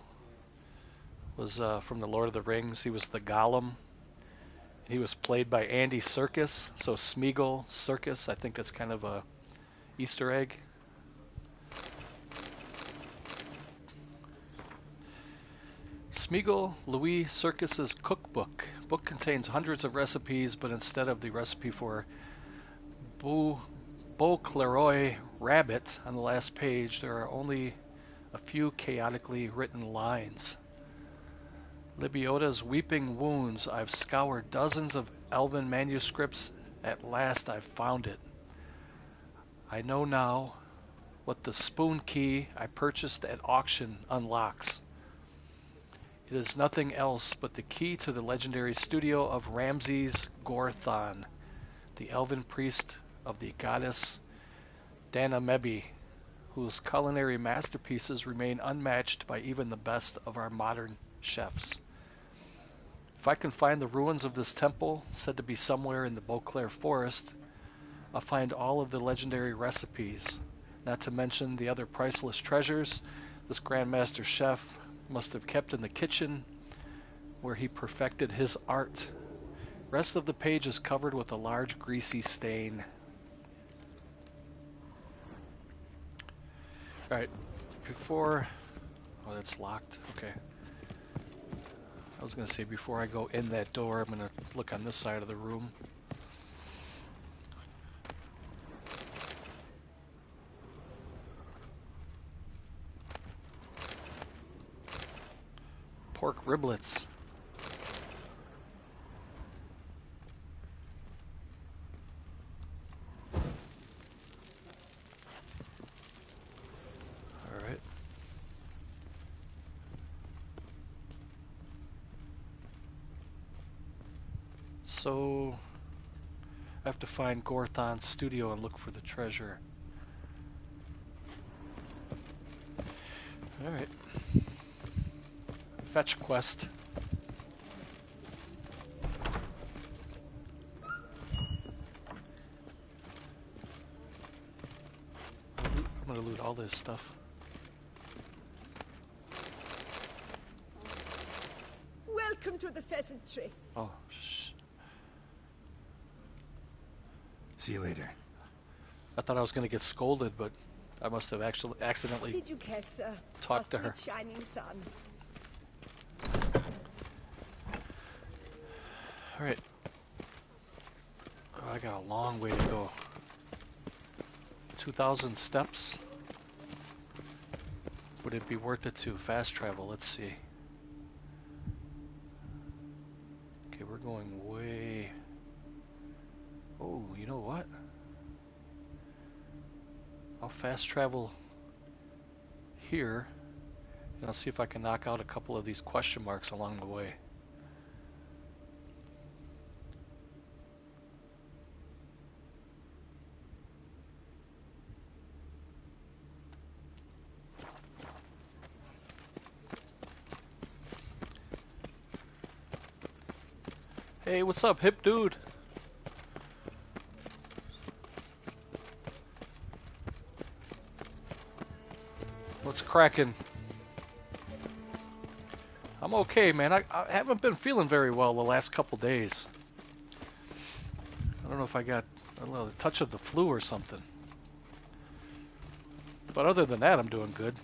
was from the Lord of the Rings. He was the Gollum. He was played by Andy Serkis, so Smeagol Circus. I think that's kind of a Easter egg. Smeagol Louis Circus's cookbook. Book contains hundreds of recipes, but instead of the recipe for Beaucleroi rabbit on the last page, there are only a few chaotically written lines. Libioda's weeping wounds. I've scoured dozens of elven manuscripts. At last I've found it. I know now what the spoon key I purchased at auction unlocks. It is nothing else but the key to the legendary studio of Ramses Gorthon, the elven priest of the goddess Danamebi, whose culinary masterpieces remain unmatched by even the best of our modern chefs. If I can find the ruins of this temple, said to be somewhere in the Beauclair forest, I'll find all of the legendary recipes, not to mention the other priceless treasures this Grandmaster Chef must have kept in the kitchen where he perfected his art. Rest of the page is covered with a large greasy stain. Alright, before... Oh, that's locked. Okay. I was going to say before I go in that door, I'm going to look on this side of the room. Pork riblets. All right. So I have to find Gorthon's studio and look for the treasure. All right. Fetch quest. I'm gonna loot all this stuff. Welcome to the pheasantry. Oh, See you later. I thought I was gonna get scolded, but I must have actually accidentally talked to her. Shining sun. Alright. Oh, I got a long way to go. 2,000 steps? Would it be worth it to fast travel? Let's see. Okay, we're going way... Oh, you know what? I'll fast travel here, and I'll see if I can knock out a couple of these question marks along the way. Hey, what's up, hip dude? cracking? I'm okay, man. I haven't been feeling very well the last couple days. I don't know if I got a touch of the flu or something. But other than that, I'm doing good.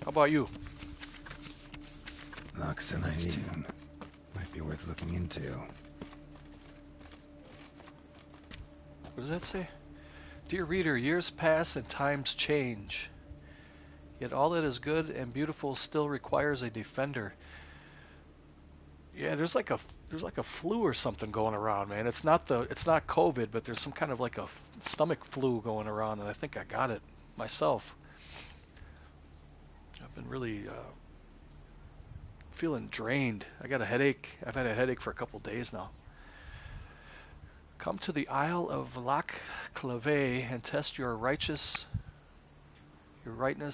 How about you? Luck's a nice tune. Might be worth looking into. What does that say? Dear reader, years pass and times change. Yet all that is good and beautiful still requires a defender. Yeah, there's like a flu or something going around, man. It's not COVID, but there's some kind of like a stomach flu going around, and I think I got it myself. I've been really feeling drained. I got a headache. I've had a headache for a couple days now. Come to the Isle of Lac Clave and test your rightness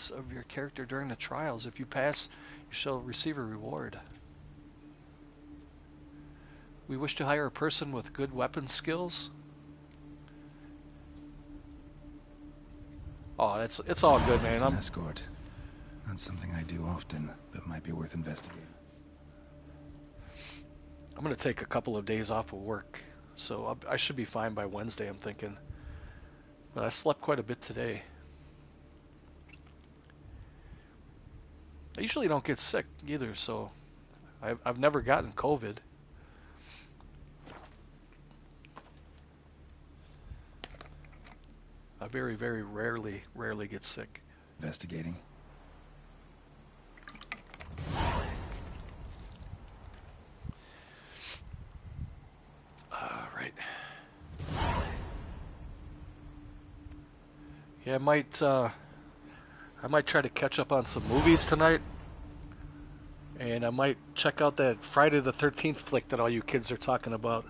of your character during the trials. If you pass, you shall receive a reward. We wish to hire a person with good weapon skills. Oh, it's all good, man. It's an escort. Not something I do often, but might be worth investigating. I'm gonna take a couple of days off of work, so I should be fine by Wednesday, I'm thinking. But I slept quite a bit today. I usually don't get sick either, so I've never gotten COVID. I very, very rarely get sick. Investigating. Right. Yeah, I might try to catch up on some movies tonight. And I might check out that Friday the 13th flick that all you kids are talking about.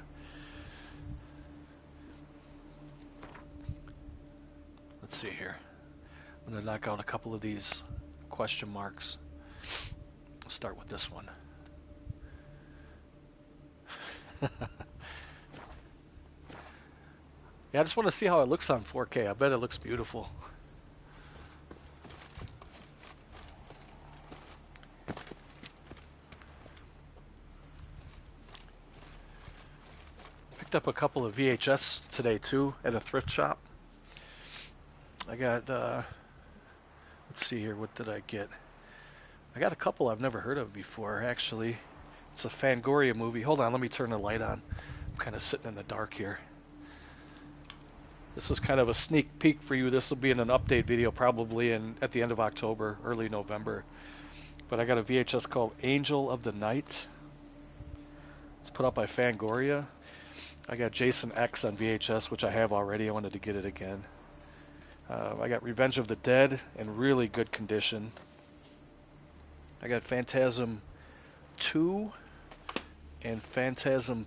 Let's see here. I'm going to knock out a couple of these question marks. Let's start with this one. Yeah, I just want to see how it looks on 4K. I bet it looks beautiful. Picked up a couple of VHS today too at a thrift shop. I got, let's see here, what did I get? I got a couple I've never heard of before, actually. It's a Fangoria movie. Hold on, let me turn the light on. I'm kind of sitting in the dark here. This is kind of a sneak peek for you. This will be in an update video probably at the end of October, early November. But I got a VHS called Angel of the Night. It's put out by Fangoria. I got Jason X on VHS, which I have already. I wanted to get it again. I got Revenge of the Dead in really good condition. I got Phantasm 2 and Phantasm